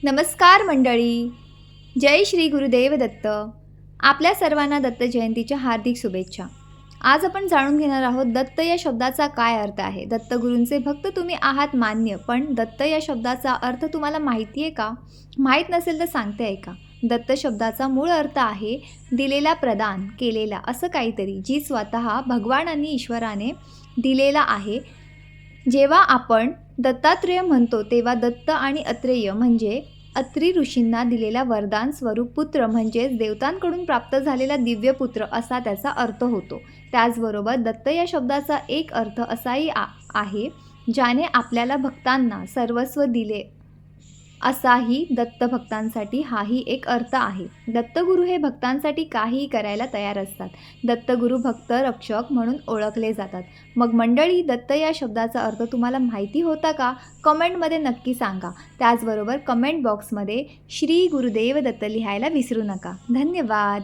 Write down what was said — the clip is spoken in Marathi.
नमस्कार मंडळी. जय श्री गुरुदेव दत्त. आपल्या सर्वांना दत्त जयंतीच्या हार्दिक शुभेच्छा. आज आपण जाणून घेणार आहोत दत्त या शब्दाचा काय अर्थ आहे. दत्तगुरूंचे भक्त तुम्ही आहात मान्य, पण दत्त या शब्दाचा अर्थ तुम्हाला माहिती आहे का? माहीत नसेल तर सांगते ऐका. दत्त शब्दाचा मूळ अर्थ आहे दिलेला, प्रदान केलेला असं काहीतरी, जी स्वतः भगवानांनी ईश्वराने दिलेला आहे. जेव्हा आपण दत्तात्रेय म्हणतो तेव्हा दत्त आणि अत्रेय म्हणजे अत्री ऋषींना दिलेला वरदान स्वरूप पुत्र म्हणजेच देवतांकडून प्राप्त झालेला दिव्य पुत्र असा त्याचा अर्थ होतो. त्याचबरोबर दत्त या शब्दाचा एक अर्थ असाही आहे, ज्याने आपल्याला भक्तांना सर्वस्व दिले असाही दत्तभक्तांसाठी हाही एक अर्थ आहे. दत्तगुरू हे भक्तांसाठी काहीही करायला तयार असतात. दत्तगुरू भक्त रक्षक म्हणून ओळखले जातात. मग मंडळी, दत्त या शब्दाचा अर्थ तुम्हाला माहिती होता का? कमेंटमध्ये नक्की सांगा. त्याचबरोबर कमेंट बॉक्समध्ये श्री गुरुदेव दत्त लिहायला विसरू नका. धन्यवाद.